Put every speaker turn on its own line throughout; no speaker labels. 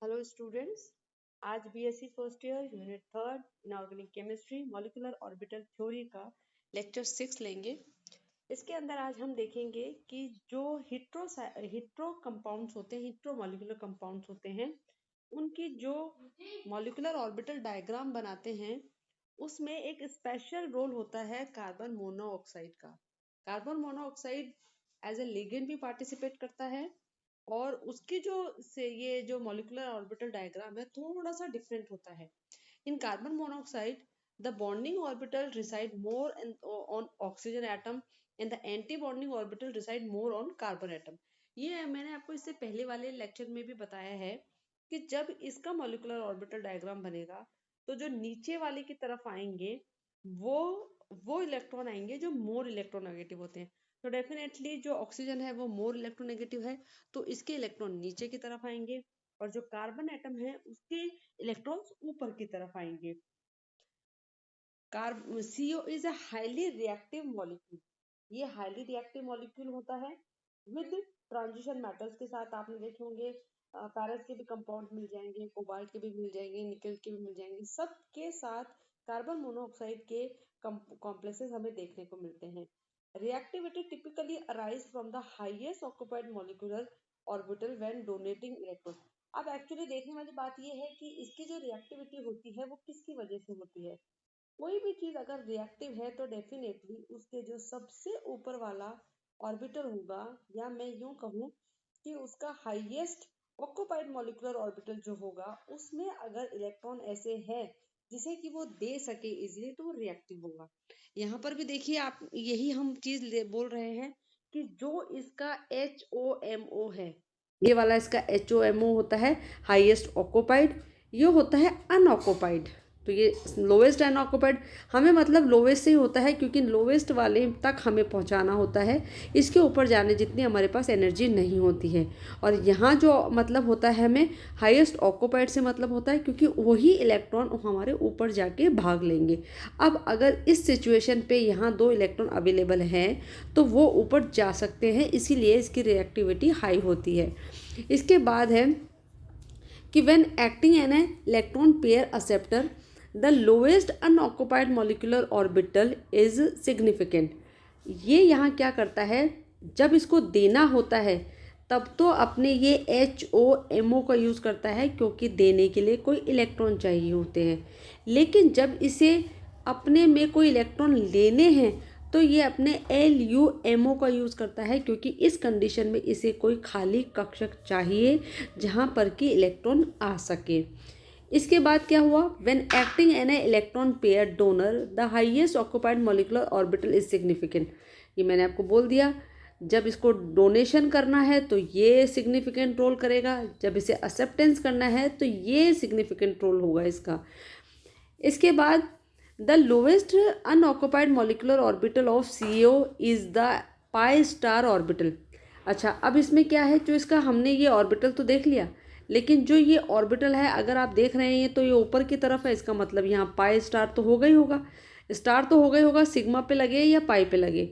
Hello students, आज BSc first year unit third inorganic chemistry molecular orbital theory का lecture 6 लेंगे। इसके अंदर आज हम देखेंगे कि जो हिट्रो कंपाउंड्स होते हैं, हिट्रो मॉलिक्यूलर कंपाउंड्स होते हैं, उनकी जो मॉलिक्यूलर ऑर्बिटल डायग्राम बनाते हैं उसमें एक स्पेशल रोल होता है कार्बन मोनोऑक्साइड का। Carbon monoxide as a ligand भी पार्टिसिपेट करता है और उसकी ये जो मॉलिक्यूलर ऑर्बिटल डायग्राम है थोड़ा सा डिफरेंट होता है। In carbon monoxide the bonding orbital reside more on oxygen atom and the anti bonding orbital reside more on carbon atom. ये मैंने आपको इससे पहले वाले लेक्चर में भी बताया है कि जब इसका मॉलिक्यूलर ऑर्बिटल डायग्राम बनेगा तो जो नीचे वाले की तरफ आएंगे वो वो इलेक्ट्रॉन आएंगे जो मोर इलेक्ट्रोनेगेटिव होते हैं। तो डेफिनेटली जो ऑक्सीजन है वो मोर इलेक्ट्रोनेगेटिव है, तो इसके इलेक्ट्रॉन नीचे की तरफ आएंगे और जो कार्बन एटम है उसके इलेक्ट्रॉन्स ऊपर की तरफ आएंगे। CO is a highly reactive molecule. ये हाईली रिएक्टिव मॉलिक्यूल होता है विद ट्रांजिशन मेटल्स के साथ। आपने देखे होंगे पैरस के भी कंपाउंड मिल जाएंगे, कोबाल्ट के भी मिल जाएंगे, निकल के भी मिल जाएंगे, सबके साथ कार्बन मोनोऑक्साइड के कॉम्प्लेक्सेस हमें देखने को मिलते हैं। Reactivity typically arise from the highest occupied molecular orbital when donating electrons। अब एक्चुअली देखने वाली बात यह है कि इसकी जो रिएक्टिविटी होती है वो किसकी वजह से होती है। कोई भी चीज अगर रिएक्टिव है तो डेफिनेटली उसके जो सबसे ऊपर वाला ऑर्बिटल होगा, या मैं यूं कहूं कि उसका हाईएस्ट ऑक्युपाइड मॉलिक्यूलर ऑर्बिटल जो होगा उसमें अगर इलेक्ट्रॉन ऐसे है जिसे कि वो दे सके इजीली तो वो रिएक्टिव होगा। यहाँ पर भी देखिए, आप यही हम चीज बोल रहे हैं कि जो इसका HOMO है, ये वाला इसका HOMO होता है हाईएस्ट ऑक्युपाइड, ये होता है अनऑक्युपाइड। तो ये लोवेस्ट अनऑक्युपाइड हमें मतलब लोवेस्ट से ही होता है क्योंकि लोवेस्ट वाले तक हमें पहुंचाना होता है, इसके ऊपर जाने जितनी हमारे पास एनर्जी नहीं होती है। और यहाँ जो मतलब होता है हमें हाईएस्ट ऑक्युपाइड से मतलब होता है क्योंकि वही इलेक्ट्रॉन हमारे ऊपर जाके भाग लेंगे। अब अगर इस सिचुएशन पे यहाँ 2 इलेक्ट्रॉन अवेलेबल हैं तो वो ऊपर जा सकते हैं, इसीलिए इसकी रिएक्टिविटी हाई होती है। इसके बाद है कि when acting an electron pair acceptor the lowest unoccupied molecular orbital is significant. ये यहाँ क्या करता है, जब इसको देना होता है तब तो अपने ये HOMO का यूज़ करता है क्योंकि देने के लिए कोई इलेक्ट्रॉन चाहिए होते हैं। लेकिन जब इसे अपने में कोई इलेक्ट्रॉन लेने हैं तो ये अपने LUMO का यूज़ करता है क्योंकि इस कंडीशन में इसे कोई खाली कक्षक चाहिए जहाँ पर कि इलेक्ट्रॉन आ सके। इसके बाद क्या हुआ, when acting an a electron pair donor the highest occupied molecular orbital is significant. ये मैंने आपको बोल दिया, जब इसको डोनेशन करना है तो ये सिग्निफिकेंट रोल करेगा, जब इसे एक्सेप्टेंस करना है तो ये सिग्निफिकेंट रोल होगा इसका। इसके बाद the lowest unoccupied molecular orbital of CO is the pi star orbital. अच्छा, अब इसमें क्या है, जो इसका हमने ये ऑर्बिटल तो देख लिया, लेकिन जो ये ऑर्बिटल है अगर आप देख रहे हैं तो ये ऊपर की तरफ है, इसका मतलब यहाँ पाई स्टार तो होगा ही होगा, स्टार तो होगा ही होगा, सिग्मा पे लगे या पाई पे लगे।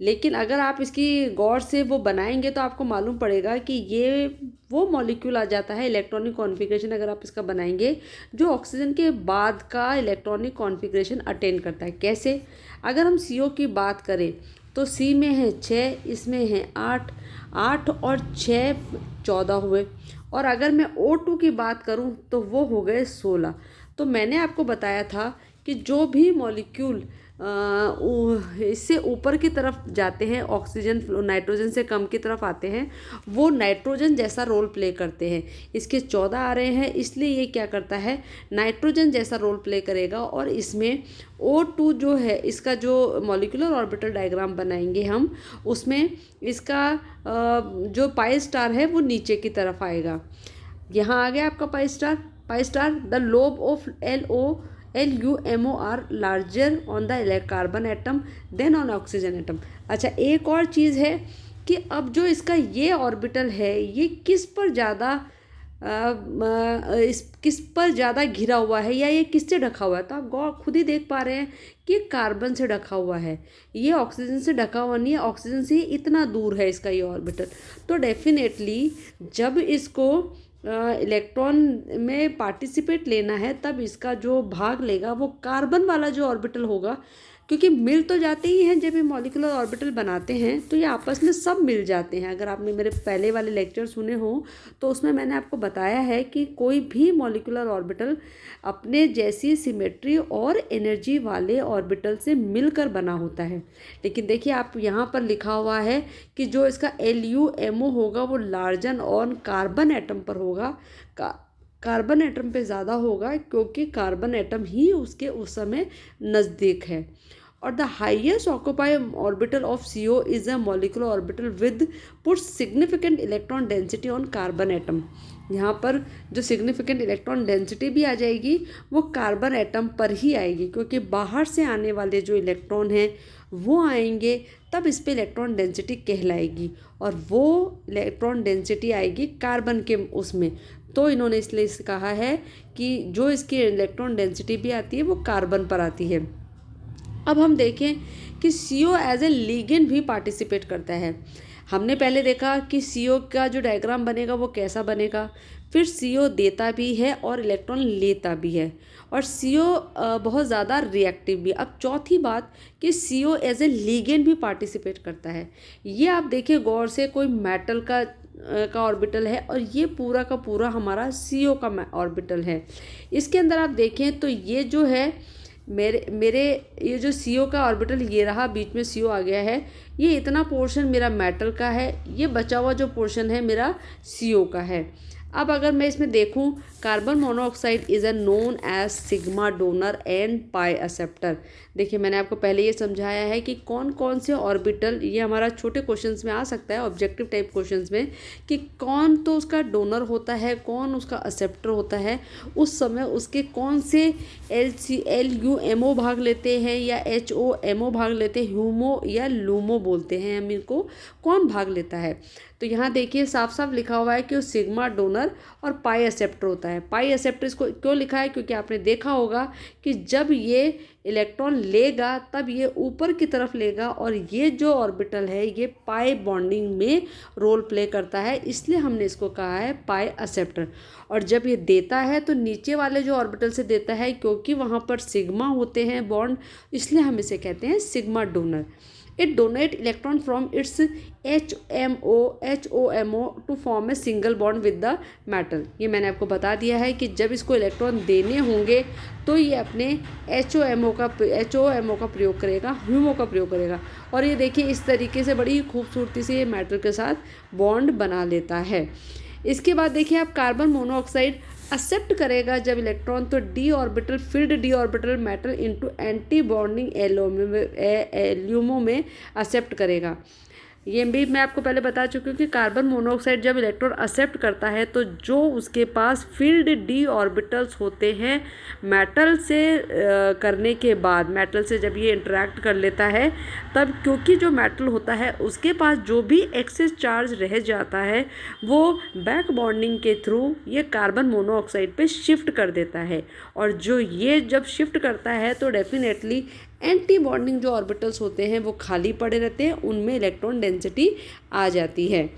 लेकिन अगर आप इसकी गौर से वो बनाएंगे तो आपको मालूम पड़ेगा कि ये वो मॉलिक्यूल आ जाता है, इलेक्ट्रॉनिक कॉन्फ़िगरेशन अगर आप इसका बनाएंगे जो ऑक्सीजन के बाद का इलेक्ट्रॉनिक कॉन्फ़िगरेशन अटेन करता है। कैसे, अगर हम CO की बात करें तो C में है 6, इसमें है 8, 8 और 6 14 हुए, और अगर मैं O2 की बात करूं तो वो हो गए 16। तो मैंने आपको बताया था कि जो भी मॉलिक्यूल इससे ऊपर की तरफ जाते हैं, ऑक्सीजन नाइट्रोजन से कम की तरफ आते हैं, वो नाइट्रोजन जैसा रोल प्ले करते हैं। इसके 14 आ रहे हैं इसलिए ये क्या करता है, नाइट्रोजन जैसा रोल प्ले करेगा। और इसमें O2 जो है, इसका जो मॉलिक्यूलर ऑर्बिटल डायग्राम बनाएंगे हम, उसमें इसका जो पाई स्टार है वो नीचे की तरफ आएगा। यहाँ आ गया आपका pi star. Pi star the lobe of LUMO are larger on the carbon atom than on oxygen atom. अच्छा, एक और चीज़ है कि अब जो इसका ये ऑर्बिटल है ये किस पर ज़्यादा किस पर ज़्यादा घिरा हुआ है या ये किससे ढका हुआ है, तो आप गौर खुद ही देख पा रहे हैं कि कार्बन से ढका हुआ है, ये ऑक्सीजन से ढका हुआ नहीं है, ऑक्सीजन से इतना दूर है इसका ये ऑर्बिटल। तो डेफिनेटली जब इसको इलेक्ट्रॉन में पार्टिसिपेट लेना है, तब इसका जो भाग लेगा वो कार्बन वाला जो ऑर्बिटल होगा, क्योंकि मिल तो जाते ही हैं जब ये मॉलिक्यूलर ऑर्बिटल बनाते हैं, तो ये आपस में सब मिल जाते हैं। अगर आपने मेरे पहले वाले लेक्चर सुने हो तो उसमें मैंने आपको बताया है कि कोई भी मॉलिक्यूलर ऑर्बिटल अपने जैसी सिमेट्री और एनर्जी वाले ऑर्बिटल से मिलकर बना होता है। लेकिन देखिए आप यहाँ पर लिखा हुआ है कि जो इसका LUMO होगा वो लार्जन ऑन कार्बन एटम पर होगा, कार्बन एटम पे ज़्यादा होगा, क्योंकि कार्बन एटम ही उसके उस समय नज़दीक है। और the highest occupy orbital of CO is a molecular orbital with put significant electron density on carbon atom. यहाँ पर जो सिग्निफिकेंट इलेक्ट्रॉन डेंसिटी भी आ जाएगी वो कार्बन एटम पर ही आएगी, क्योंकि बाहर से आने वाले जो इलेक्ट्रॉन हैं वो आएंगे, तब इस पे इलेक्ट्रॉन डेंसिटी कहलाएगी, और वो इलेक्ट्रॉन डेंसिटी आएगी कार्बन के उसमें। तो इन्होंने इसलिए कहा है कि जो इसकी इलेक्ट्रॉन डेंसिटी भी आती है वो कार्बन पर आती है। अब हम देखें कि CO एज ए लिगेंड भी पार्टिसिपेट करता है। हमने पहले देखा कि CO का जो डायग्राम बनेगा वो कैसा बनेगा, फिर CO देता भी है और इलेक्ट्रॉन लेता भी है, और CO बहुत ज़्यादा रिएक्टिव भी। अब चौथी बात कि CO एज ए लिगेंड भी पार्टिसिपेट करता है। ये आप देखिए गौर से, कोई मेटल का ऑर्बिटल है और ये पूरा का पूरा हमारा CO का ऑर्बिटल है। इसके अंदर आप देखें तो ये जो है मेरे ये जो CO का ऑर्बिटल ये रहा, बीच में CO आ गया है, ये इतना पोर्शन मेरा मेटल का है, ये बचा हुआ जो पोर्शन है मेरा CO का है। अब अगर मैं इसमें देखूं, carbon monoxide is a known as sigma donor and pi acceptor. देखिए मैंने आपको पहले ये समझाया है कि कौन कौन से ऑर्बिटल, ये हमारा छोटे क्वेश्चंस में आ सकता है, ऑब्जेक्टिव टाइप क्वेश्चंस में, कि कौन तो उसका डोनर होता है, कौन उसका एक्सेप्टर होता है, उस समय उसके कौन से LUMO भाग लेते हैं या HOMO भाग लेते हैं, ह्यूमो या लूमो बोलते हैं हम इनको, कौन भाग लेता है। तो यहाँ देखिए साफ साफ लिखा हुआ है कि वो सिग्मा डोनर और पाई एक्सेप्टर होता है। पाई एक्सेप्टर इसको क्यों लिखा है, क्योंकि आपने देखा होगा कि जब ये इलेक्ट्रॉन लेगा तब ये ऊपर की तरफ लेगा, और ये जो ऑर्बिटल है ये पाई बॉन्डिंग में रोल प्ले करता है, इसलिए हमने इसको कहा है पाई एक्सेप्टर। और जब ये देता है तो नीचे वाले जो ऑर्बिटल से देता है, क्योंकि वहाँ पर सिग्मा होते हैं बॉन्ड, इसलिए हम इसे कहते हैं sigma donor. It donate electron from its HOMO to form a single bond with the metal। ये मैंने आपको बता दिया है कि जब इसको इलेक्ट्रॉन देने होंगे तो ये अपने HOMO का प्रयोग करेगा, ह्यूमो का प्रयोग करेगा, और ये देखिए इस तरीके से बड़ी खूबसूरती से ये मेटल के साथ बॉन्ड बना लेता है। इसके बाद देखिए आप कार्बन मोनोऑक्साइड एक्सेप्ट करेगा जब इलेक्ट्रॉन, तो D orbital field D orbital metal into anti bonding LUMO में एक्सेप्ट करेगा। ये भी मैं आपको पहले बता चुकी हूँ कि कार्बन मोनोऑक्साइड जब इलेक्ट्रॉन एक्सेप्ट करता है तो जो उसके पास फील्ड डी ऑर्बिटल्स होते हैं मेटल से करने के बाद, मेटल से जब ये इंटरेक्ट कर लेता है तब, क्योंकि जो मेटल होता है उसके पास जो भी एक्सेस चार्ज रह जाता है वो बैक बॉन्डिंग के थ्रू ये कार्बन मोनोऑक्साइड पे शिफ्ट कर देता है, और जो ये जब शिफ्ट करता है तो डेफिनेटली एंटी बॉन्डिंग जो ऑर्बिटल्स होते हैं वो खाली पड़े रहते हैं, उनमें इलेक्ट्रॉन डेंसिटी आ जाती है।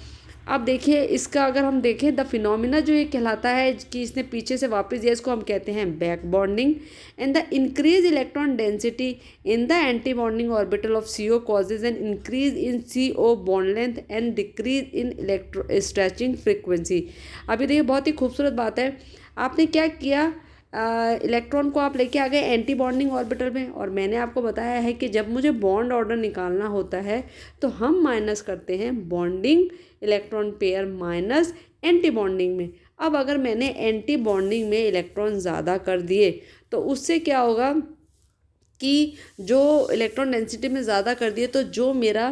अब देखिए इसका अगर हम देखें द फिनोमिना जो ये कहलाता है कि इसने पीछे से वापस दिया, इसको हम कहते हैं back bonding. And the increase electron density in the anti bonding orbital of CO causes an increase in CO bond length and decrease in electro stretching frequency. अभी देखिए बहुत ही खूबसूरत बात है, आपने क्या किया, इलेक्ट्रॉन को आप लेके आ गए एंटी बॉन्डिंग ऑर्बिटल में, और मैंने आपको बताया है कि जब मुझे बॉन्ड ऑर्डर निकालना होता है तो हम माइनस करते हैं bonding electron pair minus anti bonding में। अब अगर मैंने एंटी बॉन्डिंग में इलेक्ट्रॉन ज़्यादा कर दिए तो उससे क्या होगा कि जो इलेक्ट्रॉन डेंसिटी में ज़्यादा कर दिए तो जो मेरा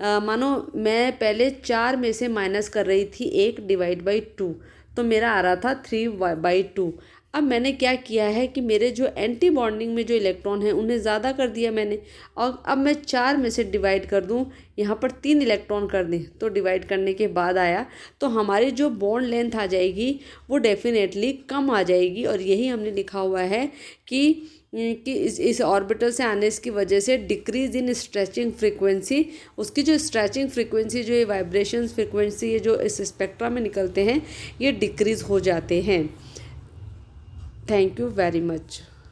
मानो मैं पहले 4 में से माइनस कर रही थी 1 डिवाइड बाई 2, तो मेरा आ रहा था 3/2। अब मैंने क्या किया है कि मेरे जो एंटी बॉन्डिंग में जो इलेक्ट्रॉन हैं उन्हें ज़्यादा कर दिया मैंने, और अब मैं 4 में से डिवाइड कर दूं, यहाँ पर 3 इलेक्ट्रॉन कर दें तो डिवाइड करने के बाद आया, तो हमारी जो बॉन्ड लेंथ आ जाएगी वो डेफिनेटली कम आ जाएगी। और यही हमने लिखा हुआ है कि
कि इस ऑर्बिटल से आने की वजह से डिक्रीज इन स्ट्रेचिंग फ्रीक्वेंसी, उसकी जो स्ट्रेचिंग फ्रीक्वेंसी, जो ये वाइब्रेशंस फ्रीक्वेंसी, ये जो इस स्पेक्ट्रा में निकलते हैं, ये डिक्रीज हो जाते हैं। Thank you very much.